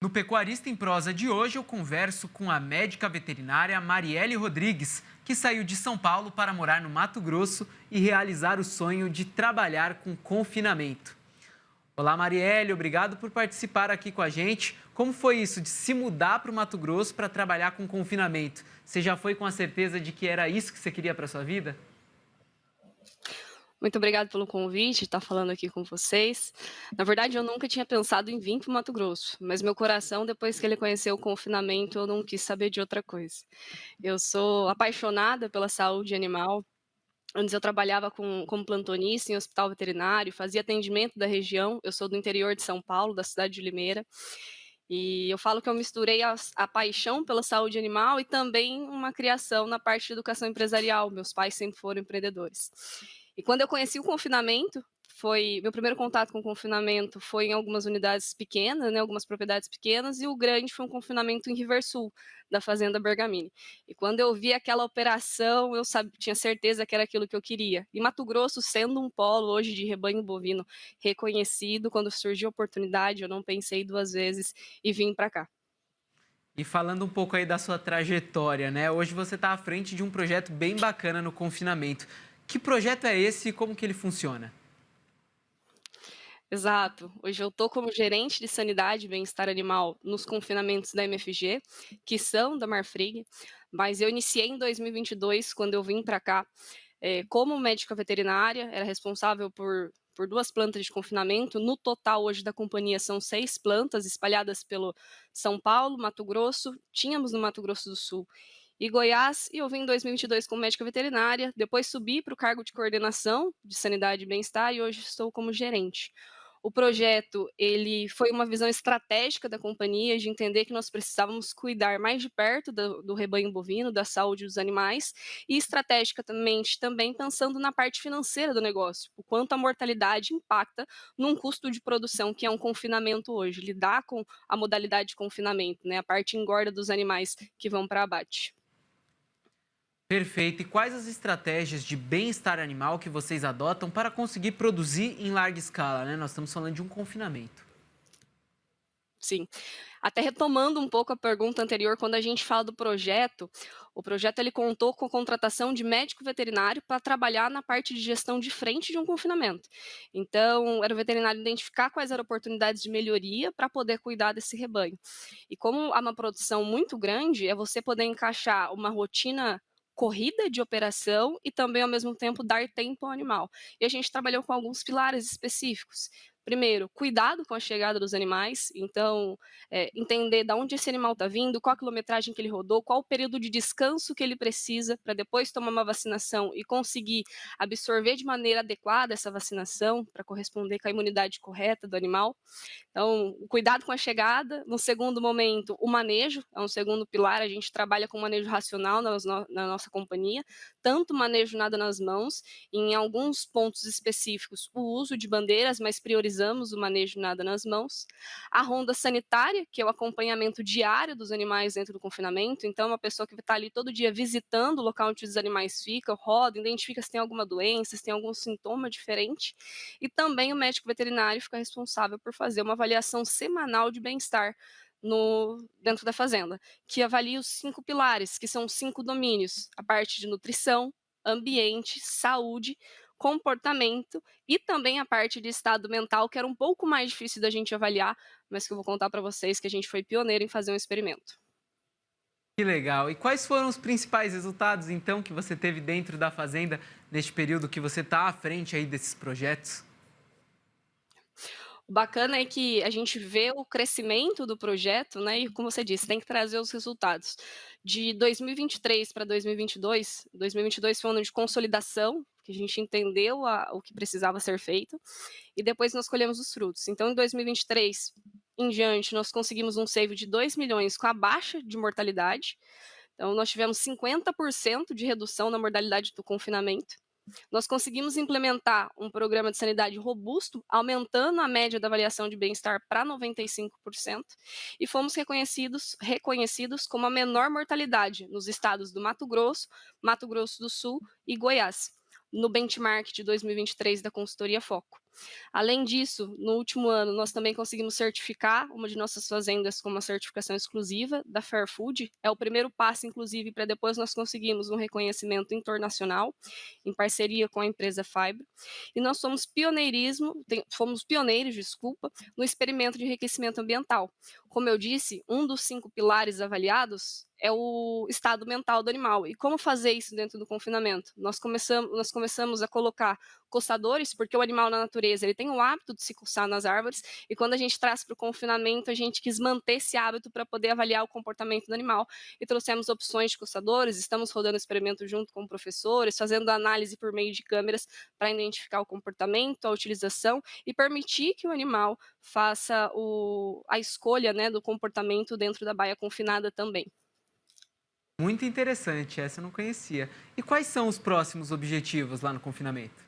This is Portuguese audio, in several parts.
No Pecuarista em Prosa de hoje, eu converso com a médica veterinária Marielle Rodrigues, que saiu de São Paulo para morar no Mato Grosso e realizar o sonho de trabalhar com confinamento. Olá, Marielle, obrigado por participar aqui com a gente. Como foi isso de se mudar para o Mato Grosso para trabalhar com confinamento? Você já foi com a certeza de que era isso que você queria para sua vida? Muito obrigada pelo convite, estar falando aqui com vocês. Na verdade, eu nunca tinha pensado em vir para o Mato Grosso, mas meu coração, depois que ele conheceu o confinamento, eu não quis saber de outra coisa. Eu sou apaixonada pela saúde animal. Antes eu trabalhava como plantonista em hospital veterinário, fazia atendimento da região. Eu sou do interior de São Paulo, da cidade de Limeira, e eu falo que eu misturei a paixão pela saúde animal e também uma criação na parte de educação empresarial. Meus pais sempre foram empreendedores. E quando eu conheci o confinamento, foi meu primeiro contato com o confinamento foi em algumas unidades pequenas, né, algumas propriedades pequenas, e o grande foi um confinamento em Riversul, da fazenda Bergamini. E quando eu vi aquela operação, eu tinha certeza que era aquilo que eu queria. E Mato Grosso, sendo um polo hoje de rebanho bovino reconhecido, quando surgiu a oportunidade, eu não pensei duas vezes e vim para cá. E falando um pouco aí da sua trajetória, né? Hoje você está à frente de um projeto bem bacana no confinamento. Que projeto é esse e como que ele funciona? Exato. Hoje eu estou como gerente de sanidade e bem-estar animal nos confinamentos da MFG, que são da Marfrig, mas eu iniciei em 2022, quando eu vim para cá, como médica veterinária, era responsável por 2 plantas de confinamento. No total, hoje, da companhia, são 6 plantas espalhadas pelo São Paulo, Mato Grosso, tínhamos no Mato Grosso do Sul e Goiás, e eu vim em 2022 como médica veterinária, depois subi para o cargo de coordenação de sanidade e bem-estar e hoje estou como gerente. O projeto, ele foi uma visão estratégica da companhia, de entender que nós precisávamos cuidar mais de perto do rebanho bovino, da saúde dos animais, e estrategicamente também pensando na parte financeira do negócio, o quanto a mortalidade impacta num custo de produção que é um confinamento hoje, lidar com a modalidade de confinamento, né, a parte engorda dos animais que vão para abate. Perfeito. E quais as estratégias de bem-estar animal que vocês adotam para conseguir produzir em larga escala, né? Nós estamos falando de um confinamento. Sim. Até retomando um pouco a pergunta anterior, quando a gente fala do projeto, o projeto ele contou com a contratação de médico veterinário para trabalhar na parte de gestão de frente de um confinamento. Então, era o veterinário identificar quais eram oportunidades de melhoria para poder cuidar desse rebanho. E como há uma produção muito grande, é você poder encaixar uma rotina corrida de operação e também, ao mesmo tempo, dar tempo ao animal. E a gente trabalhou com alguns pilares específicos. Primeiro, cuidado com a chegada dos animais, então, entender de onde esse animal está vindo, qual a quilometragem que ele rodou, qual o período de descanso que ele precisa para depois tomar uma vacinação e conseguir absorver de maneira adequada essa vacinação para corresponder com a imunidade correta do animal. Então, o cuidado com a chegada. No segundo momento, o manejo é um segundo pilar. A gente trabalha com manejo racional na nossa companhia, tanto manejo nada nas mãos, em alguns pontos específicos, o uso de bandeiras, mas priorizamos o manejo nada nas mãos. A ronda sanitária, que é o acompanhamento diário dos animais dentro do confinamento. Então, uma pessoa que está ali todo dia visitando o local onde os animais ficam, roda, identifica se tem alguma doença, se tem algum sintoma diferente. E também o médico veterinário fica responsável por fazer uma avaliação semanal de bem-estar dentro da fazenda, que avalia os 5 pilares, que são 5 domínios: a parte de nutrição, ambiente, saúde, comportamento e também a parte de estado mental, que era um pouco mais difícil da gente avaliar, mas que eu vou contar para vocês que a gente foi pioneiro em fazer um experimento. Que legal. E quais foram os principais resultados, então, que você teve dentro da fazenda neste período que você está à frente aí desses projetos? O bacana é que a gente vê o crescimento do projeto, né, e como você disse, tem que trazer os resultados. De 2023 para 2022, 2022 foi um ano de consolidação, que a gente entendeu o que precisava ser feito, e depois nós colhemos os frutos. Então, em 2023 em diante, nós conseguimos um save de 2 milhões com a baixa de mortalidade. Então, nós tivemos 50% de redução na mortalidade do confinamento. Nós conseguimos implementar um programa de sanidade robusto, aumentando a média da avaliação de bem-estar para 95%, e fomos reconhecidos como a menor mortalidade nos estados do Mato Grosso, Mato Grosso do Sul e Goiás, no benchmark de 2023 da consultoria Foco. Além disso, no último ano, nós também conseguimos certificar uma de nossas fazendas com uma certificação exclusiva da Fair Food. É o primeiro passo, inclusive, para depois nós conseguirmos um reconhecimento internacional, em parceria com a empresa Fibro. E nós fomos pioneiros, desculpa, no experimento de enriquecimento ambiental. Como eu disse, um dos 5 pilares avaliados é o estado mental do animal. E como fazer isso dentro do confinamento? Nós começamos a colocar coçadores, porque o animal na natureza ele tem o hábito de se coçar nas árvores, e quando a gente traz para o confinamento, a gente quis manter esse hábito para poder avaliar o comportamento do animal, e trouxemos opções de coçadores, estamos rodando experimento junto com professores, fazendo análise por meio de câmeras para identificar o comportamento, a utilização, e permitir que o animal faça a escolha, né, do comportamento dentro da baia confinada também. Muito interessante, essa eu não conhecia. E quais são os próximos objetivos lá no confinamento?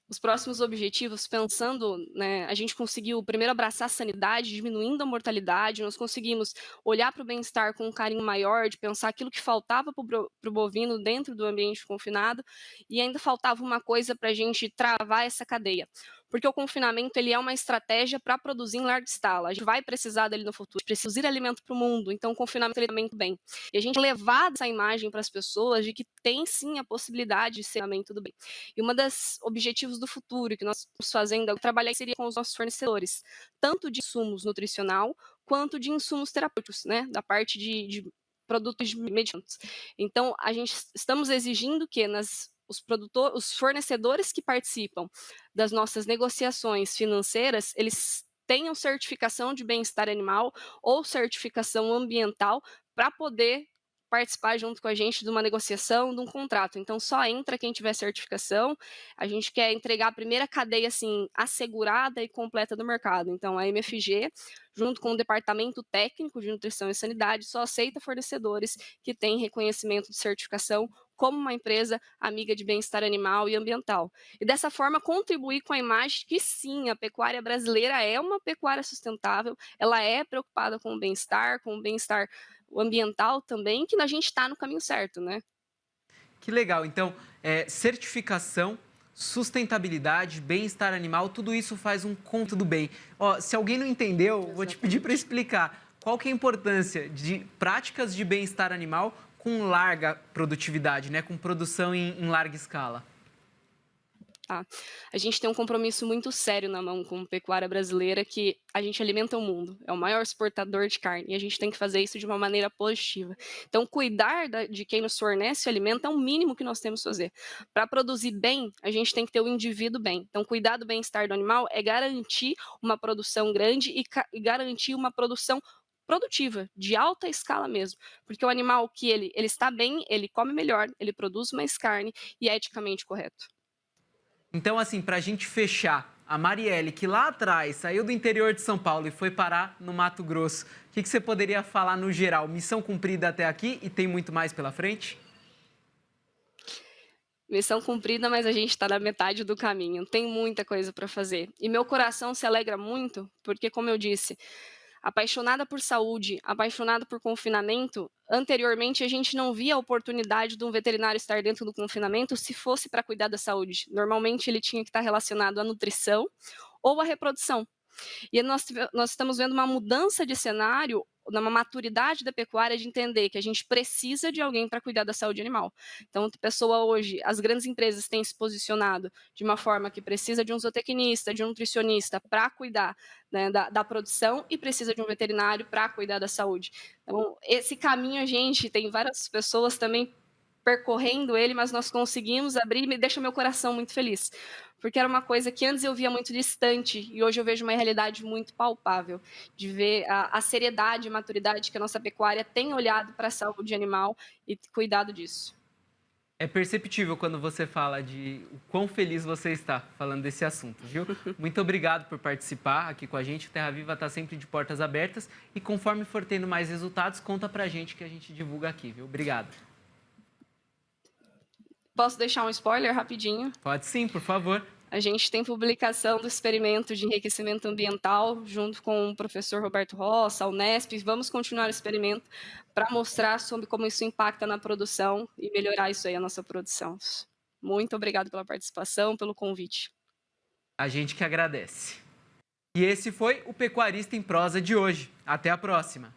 Os próximos objetivos, pensando, né, a gente conseguiu primeiro abraçar a sanidade, diminuindo a mortalidade, nós conseguimos olhar para o bem-estar com um carinho maior, de pensar aquilo que faltava para o bovino dentro do ambiente confinado, e ainda faltava uma coisa para a gente travar essa cadeia. Porque o confinamento ele é uma estratégia para produzir em larga escala. A gente vai precisar dele no futuro, precisa produzir alimento para o mundo, então o confinamento ele também bem. E a gente levar essa imagem para as pessoas de que tem sim a possibilidade de ser tudo bem. E um dos objetivos do futuro que nós estamos fazendo é trabalhar seria com os nossos fornecedores, tanto de insumos nutricional quanto de insumos terapêuticos, né, da parte de produtos de medicamentos. Então, estamos exigindo que os fornecedores que participam das nossas negociações financeiras, eles tenham certificação de bem-estar animal ou certificação ambiental para poder participar junto com a gente de uma negociação, de um contrato. Então, só entra quem tiver certificação. A gente quer entregar a primeira cadeia assim assegurada e completa do mercado. Então, a MFG, junto com o Departamento Técnico de Nutrição e Sanidade, só aceita fornecedores que têm reconhecimento de certificação como uma empresa amiga de bem-estar animal e ambiental. E dessa forma contribuir com a imagem que sim, a pecuária brasileira é uma pecuária sustentável, ela é preocupada com o bem-estar ambiental também, que a gente está no caminho certo, né? Que legal. Então, certificação, sustentabilidade, bem-estar animal, tudo isso faz um conto do bem. Ó, se alguém não entendeu, vou te pedir para explicar qual que é a importância de práticas de bem-estar animal com larga produtividade, né? Com produção em larga escala. Tá? A gente tem um compromisso muito sério na mão com a pecuária brasileira, que a gente alimenta o mundo, é o maior exportador de carne, e a gente tem que fazer isso de uma maneira positiva. Então, cuidar de quem nos fornece o alimento é o mínimo que nós temos que fazer. Para produzir bem, a gente tem que ter o indivíduo bem. Então, cuidar do bem-estar do animal é garantir uma produção grande e garantir uma produção produtiva, de alta escala mesmo, porque o animal que ele está bem, ele come melhor, ele produz mais carne e é eticamente correto. Então, assim, para a gente fechar, a Marielle, que lá atrás saiu do interior de São Paulo e foi parar no Mato Grosso, o que você poderia falar no geral? Missão cumprida até aqui e tem muito mais pela frente? Missão cumprida, mas a gente está na metade do caminho. Tem muita coisa para fazer. E meu coração se alegra muito, porque, como eu disse, apaixonada por saúde, apaixonada por confinamento, anteriormente a gente não via a oportunidade de um veterinário estar dentro do confinamento se fosse para cuidar da saúde. Normalmente ele tinha que estar relacionado à nutrição ou à reprodução. E nós estamos vendo uma mudança de cenário, uma maturidade da pecuária de entender que a gente precisa de alguém para cuidar da saúde animal. Então, a pessoa hoje, as grandes empresas têm se posicionado de uma forma que precisa de um zootecnista, de um nutricionista para cuidar, né, da produção, e precisa de um veterinário para cuidar da saúde. Então, esse caminho a gente tem várias pessoas também percorrendo ele, mas nós conseguimos abrir e me deixa meu coração muito feliz. Porque era uma coisa que antes eu via muito distante e hoje eu vejo uma realidade muito palpável, de ver a seriedade e maturidade que a nossa pecuária tem olhado para a saúde animal e cuidado disso. É perceptível quando você fala de o quão feliz você está falando desse assunto, viu? Muito obrigado por participar aqui com a gente. O Terra Viva está sempre de portas abertas e conforme for tendo mais resultados, conta pra gente que a gente divulga aqui, viu? Obrigado. Posso deixar um spoiler rapidinho? Pode sim, por favor. A gente tem publicação do experimento de enriquecimento ambiental junto com o professor Roberto Rossa, a Unesp. Vamos continuar o experimento para mostrar sobre como isso impacta na produção e melhorar isso aí, a nossa produção. Muito obrigada pela participação, pelo convite. A gente que agradece. E esse foi o Pecuarista em Prosa de hoje. Até a próxima!